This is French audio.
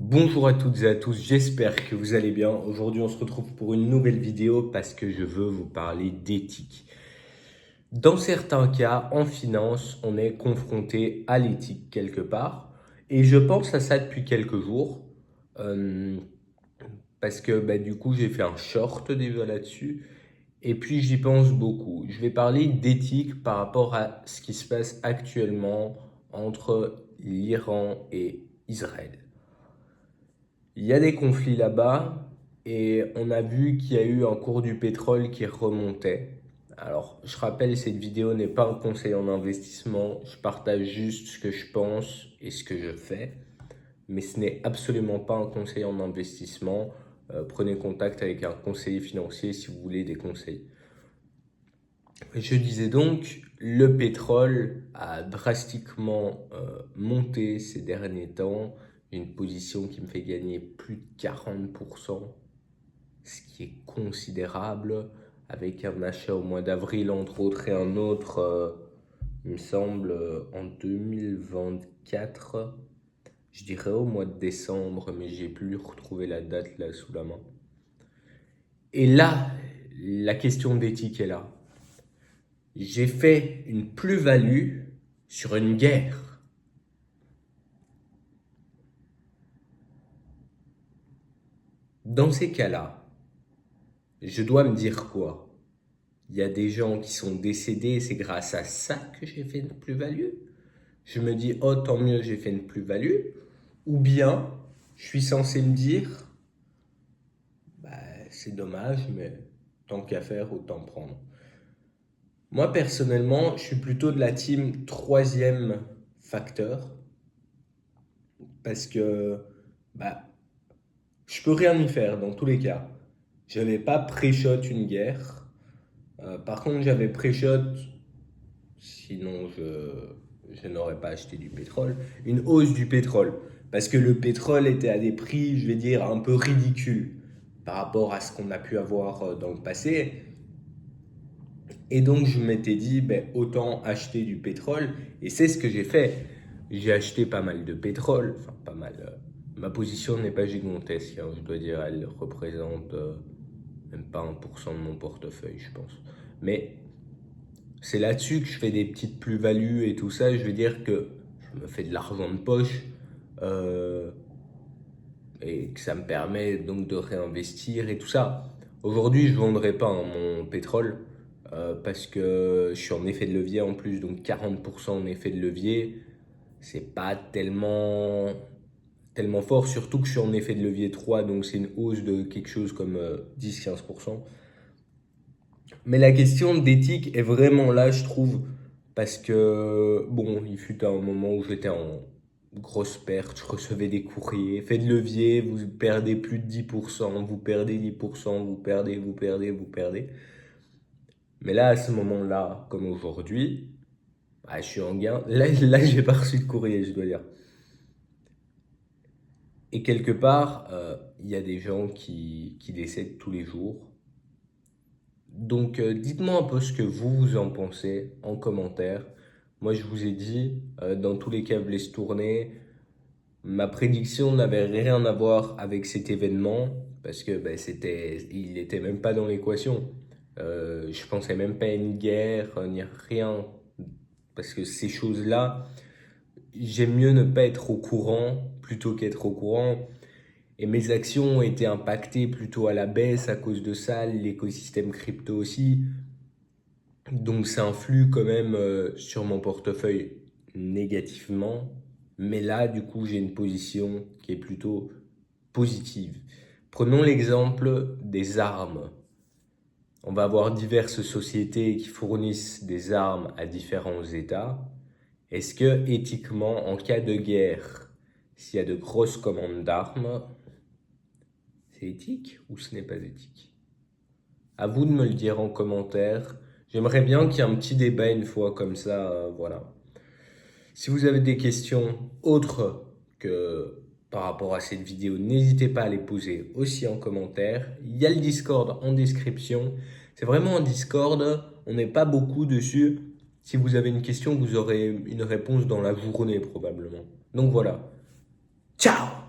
Bonjour à toutes et à tous, j'espère que vous allez bien. Aujourd'hui, on se retrouve pour une nouvelle vidéo parce que je veux vous parler d'éthique. Dans certains cas, en finance, on est confronté à l'éthique quelque part. Et je pense à ça depuis quelques jours. euh, Parce que du coup, j'ai fait un short déjà là-dessus. Et puis, j'y pense beaucoup. Je vais parler d'éthique par rapport à ce qui se passe actuellement entre l'Iran et Israël. Il y a des conflits là-bas et on a vu qu'il y a eu un cours du pétrole qui remontait. Alors, je rappelle, cette vidéo n'est pas un conseil en investissement. Je partage juste ce que je pense et ce que je fais. Mais ce n'est absolument pas un conseil en investissement. Prenez contact avec un conseiller financier si vous voulez des conseils. Je disais donc, le pétrole a drastiquement monté ces derniers temps. Une position qui me fait gagner plus de 40%, ce qui est considérable, avec un achat au mois d'avril entre autres et un autre, il me semble, en 2024. Je dirais au mois de décembre, mais j'ai plus retrouvé la date là sous la main. Et là, la question d'éthique est là. J'ai fait une plus-value sur une guerre. Dans ces cas-là, je dois me dire quoi? Il y a des gens qui sont décédés et c'est grâce à ça que j'ai fait une plus-value. Je me dis, oh tant mieux, j'ai fait une plus-value. Ou bien, je suis censé me dire, c'est dommage, mais tant qu'à faire, autant prendre. Moi, personnellement, je suis plutôt de la team troisième facteur parce que bah, je peux rien y faire dans tous les cas. Je n'avais pas pré-shot une guerre. Par contre, j'avais pré-shot, sinon je n'aurais pas acheté du pétrole, une hausse du pétrole. Parce que le pétrole était à des prix, je vais dire, un peu ridicules par rapport à ce qu'on a pu avoir dans le passé. Et donc, je m'étais dit, autant acheter du pétrole. Et c'est ce que j'ai fait. J'ai acheté pas mal de pétrole. Enfin, pas mal. Ma position n'est pas gigantesque, hein, je dois dire. Elle représente même pas 1% de mon portefeuille, je pense. Mais c'est là-dessus que je fais des petites plus-values et tout ça. Je veux dire que je me fais de l'argent de poche. euh, et que ça me permet donc de réinvestir et tout ça. Aujourd'hui, je ne vendrai pas mon pétrole parce que je suis en effet de levier en plus, donc 40% en effet de levier, c'est pas tellement fort, surtout que je suis en effet de levier 3, donc c'est une hausse de quelque chose comme 10-15%. Mais la question d'éthique est vraiment là, je trouve, parce que, bon, il fut un moment où j'étais en grosse perte, je recevais des courriers, faites levier, vous perdez plus de 10%, vous perdez 10%, vous perdez, vous perdez, vous perdez. Mais là, à ce moment-là, comme aujourd'hui, je suis en gain. Là, j'ai pas reçu de courrier, je dois dire. Et quelque part, il y a des gens qui décèdent tous les jours. Donc, dites-moi un peu ce que vous en pensez en commentaire. Moi, je vous ai dit, dans tous les cas, vous laisse tourner. Ma prédiction n'avait rien à voir avec cet événement parce que il n'était même pas dans l'équation. Je pensais même pas à une guerre ni rien parce que ces choses-là, j'aime mieux ne pas être au courant plutôt qu'être au courant. Et mes actions ont été impactées plutôt à la baisse à cause de ça, l'écosystème crypto aussi. Donc ça influe quand même sur mon portefeuille négativement. Mais là, du coup, j'ai une position qui est plutôt positive. Prenons l'exemple des armes. On va avoir diverses sociétés qui fournissent des armes à différents États. Est-ce que éthiquement, en cas de guerre, s'il y a de grosses commandes d'armes, c'est éthique ou ce n'est pas éthique? À vous de me le dire en commentaire. J'aimerais bien qu'il y ait un petit débat une fois comme ça, voilà. Si vous avez des questions autres que par rapport à cette vidéo, n'hésitez pas à les poser aussi en commentaire. Il y a le Discord en description. C'est vraiment un Discord, on n'est pas beaucoup dessus. Si vous avez une question, vous aurez une réponse dans la journée probablement. Donc voilà. Ciao!